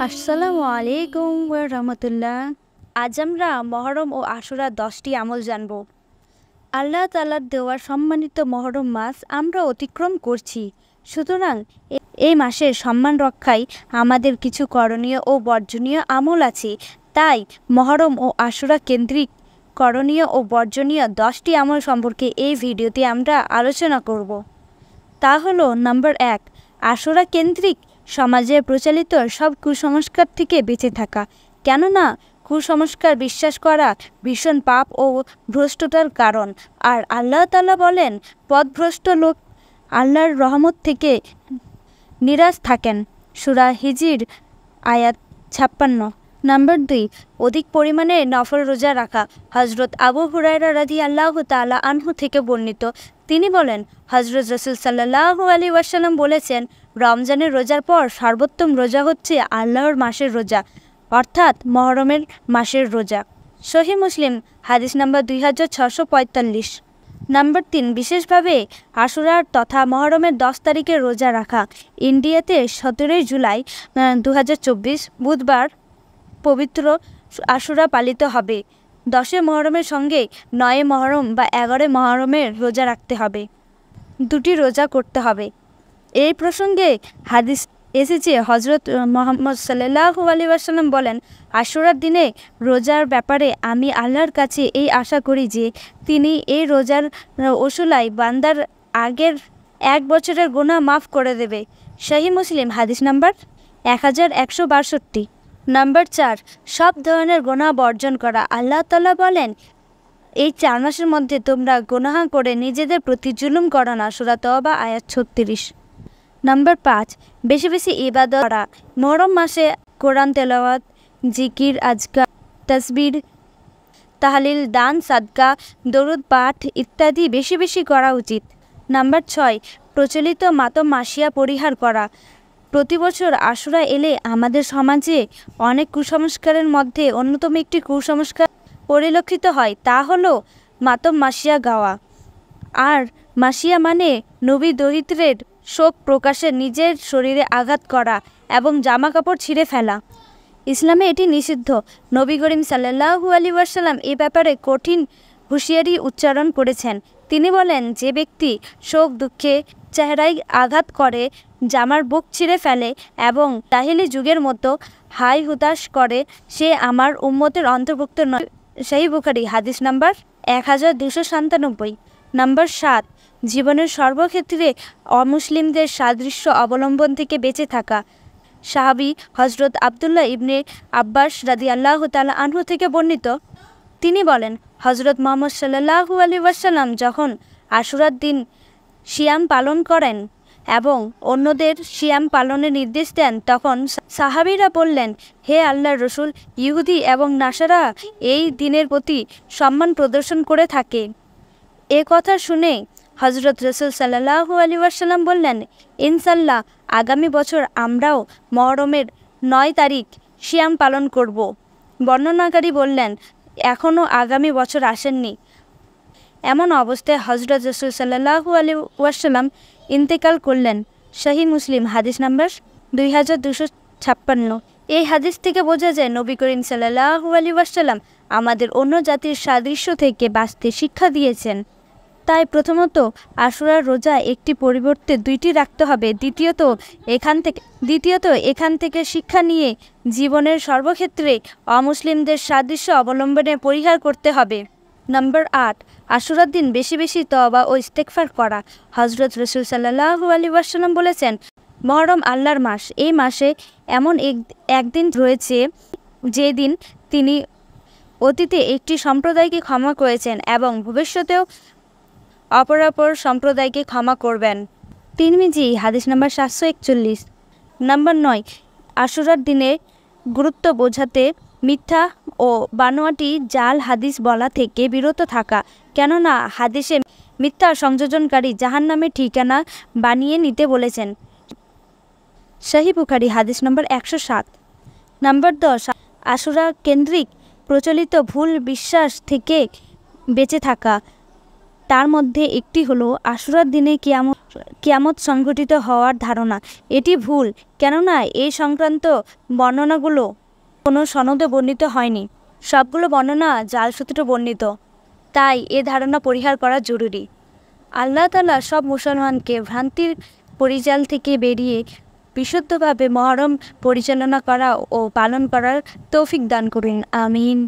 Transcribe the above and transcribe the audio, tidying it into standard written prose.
আসসালামু আলাইকুম ওয়া রাহমাতুল্লাহ। আজ আমরা মহরম ও আশুরা 10টি আমল জানব। আল্লাহ তাআলার দেওয়া সম্মানিত মহরম মাস আমরা অতিক্রম করছি। সুতরাং এই মাসের সম্মান রক্ষায় আমাদের কিছু করণীয় ও বর্জনীয় আমল আছে। তাই মহরম ও আশুরা কেন্দ্রিক করণীয় ও বর্জনীয় 10টি আমল সম্পর্কে এই ভিডিওতে আমরা আলোচনা করব। তা হলো নাম্বার 1, আশুরা কেন্দ্রিক সমাজে প্রচলিত সব কুসংস্কার থেকে বেঁচে থাকা। কেননা কুসংস্কার বিশ্বাস করা ভীষণ পাপ ও ভ্রষ্টতার কারণ। আর আল্লাহ তাআলা বলেন, পথভ্রষ্ট লোক আল্লাহর রহমত থেকে নিরাশ থাকেন। সূরা হিজর আয়াত 56। নাম্বার 2, অধিক পরিমাণে নফল রোজা রাখা। হযরত আবু হুরায়রা রাদিয়াল্লাহু তাআলা আনহু থেকে বর্ণিত, তিনি বলেন, হযরত রাসূল সাল্লাল্লাহু আলাইহি ওয়াসাল্লাম বলেছেন, রমজানের রোজার পর সর্বোত্তম রোজা হচ্ছে আল্লাহর মাসের রোজা, অর্থাৎ মহরমের মাসের রোজা। সহিহ মুসলিম হাদিস নাম্বার 2645। নাম্বার 3, বিশেষভাবে আশুরার তথা মহরমের 10 তারিখে রোজা রাখা। ইন্ডিয়াতে 17 জুলাই 2024 বুধবার পবিত্র আশুরা পালিত হবে। 10 মহরমের সঙ্গে 9 মহরম বা 11 মহরমের রোজা রাখতে হবে। 2টি রোজা করতে হবে। এই প্রসঙ্গে হাদিস এসেছে, হযরত মুহাম্মদ সাল্লাল্লাহু আলাইহি ওয়াসাল্লাম বলেন, আশুরার দিনে রোজার ব্যাপারে আমি আল্লাহর কাছে এই আশা করি যে তিনি এই রোজার ওসিলায় বান্দার আগের 1 বছরের গুনাহ মাফ করে দেবে। সহিহ মুসলিম হাদিস নাম্বার 1162। নাম্বার 4, সব ধরনের গুনাহ বর্জন করা। আল্লাহ তাআলা বলেন, এই 4 মাসের মধ্যে তোমরা গুনাহ করে নিজেদের প্রতি জুলুম করো না। সূরা তওবা আয়াত 36। নাম্বার 5, বেশি বেশি ইবাদত করা। মুহররম মাসে কোরআন তেলাওয়াত, জিকির, আজকার, তাসবিহ, তাহলিল, দান, সাদকা, দরুদ পাঠ ইত্যাদি বেশি বেশি করা উচিত। নাম্বার 6, প্রচলিত মাতম মাসিয়া পরিহার করা। প্রতি বছর আশুরা এলে আমাদের সমাজে অনেক কুসংস্কারের মধ্যে অন্যতম একটি কুসংস্কার পরিলক্ষিত হয়, তা হলো মাতম মাসিয়া গাওয়া। আর মাসিয়া মানে নবী দরিদ্রের শোক প্রকাশে নিজের শরীরে আঘাত করা এবং জামা কাপড় ছিঁড়ে ফেলা। ইসলামে এটি নিষিদ্ধ। নবী করিম সাল্লাল্লাহু আলাইহি ওয়াসাল্লাম এ ব্যাপারে কঠিন হুঁশিয়ারি উচ্চারণ করেছেন। তিনি বলেন, যে ব্যক্তি শোক দুঃখে চেহারায় আঘাত করে, জামার বুক ছিঁড়ে ফেলে এবং জাহিলি যুগের মতো হাই হুতাশ করে, সে আমার উম্মতের অন্তর্ভুক্ত নয়। সহিহ বুখারী হাদিস নাম্বার 1297। নাম্বার 7, জীবনের সর্বক্ষেত্রে অমুসলিমদের সাদৃশ্য অবলম্বন থেকে বেঁচে থাকা। সাহাবী হযরত আব্দুল্লাহ ইবনে আব্বাস রাদিয়াল্লাহু তাআলা আনহু থেকে বর্ণিত, তিনি বলেন, হযরত মুহাম্মদ সাল্লাল্লাহু আলাইহি ওয়াসাল্লাম যখন আশুরার দিন সিয়াম পালন করেন এবং অন্যদের সিয়াম পালনের নির্দেশ দেন, তখন সাহাবীরা বললেন, হে আল্লাহর রাসূল, ইহুদি এবং নাসারা এই দিনের প্রতি সম্মান প্রদর্শন করে থাকে। এ কথা শুনে হযরত রাসূল সাল্লাল্লাহু আলাইহি ওয়াসাল্লাম বললেন, ইনশাআল্লাহ আগামী বছর আমরাও মহরমের 9 তারিখ সিয়াম পালন করব। বর্ণনাকারী বললেন, এখনও আগামী বছর আসেননি। এমন অবস্থায় হযরত রাসূল সাল্লাল্লাহু আলাইহি ওয়াসাল্লাম ইন্তেকাল করলেন। সহিহ মুসলিম হাদিস নাম্বার 2256। এই হাদিস থেকে বোঝা যায়, নবী করিম সাল্লাল্লাহু আলাইহি ওয়াসাল্লাম আমাদের অন্য জাতির সাদৃশ্য থেকে বাঁচতে শিক্ষা দিয়েছেন। তাই প্রথমত আশুরার রোজা একটি পরিবর্তে 2টি রাখতে হবে। দ্বিতীয়ত এখান থেকে শিক্ষা নিয়ে জীবনের সর্বক্ষেত্রে অমুসলিমদের সাদৃশ্য অবলম্বনে পরিহার করতে হবে। নাম্বার 8, আশুরার দিন বেশি বেশি তওবা ও ইস্তেগফার করা। হযরত রাসূল সাল্লাল্লাহু আলাইহি ওয়াসাল্লাম বলেছেন, মহরম আল্লাহর মাস। এই মাসে এমন একদিন রয়েছে যে দিন তিনি অতীতে একটি সম্প্রদায়কে ক্ষমা করেছেন এবং ভবিষ্যতেও অপরাপর সম্প্রদায়কে ক্ষমা করবেন। তিরমিজি হাদিস নাম্বার 741। নাম্বার 9, আশুরার দিনে গুরুত্ব বোঝাতে মিথ্যা ও বানোয়াটি জাল হাদিস বলা থেকে বিরত থাকা। কেননা হাদিসে মিথ্যা সংযোজনকারী জাহান্নামের ঠিকানা বানিয়ে নিতে বলেছেন। সহিহ বুখারী হাদিস নাম্বার 107। নাম্বার 10, আশুরা কেন্দ্রিক প্রচলিত ভুল বিশ্বাস থেকে বেঁচে থাকা। তার মধ্যে একটি হলো আশুরার দিনে কিয়ামত সংঘটিত হওয়ার ধারণা। এটি ভুল, কেননা এই সংক্রান্ত বর্ণনাগুলো কোনো সনদে বর্ণিত হয়নি। সবগুলো বর্ণনা জালসূত্রে বর্ণিত, তাই এ ধারণা পরিহার করা জরুরি। আল্লাহ তাআলা সব মুসলমানকে ভ্রান্তির পরিজাল থেকে বেরিয়ে বিশুদ্ধভাবে মহরম পরিচালনা করা ও পালন করার তৌফিক দান করুন। আমিন।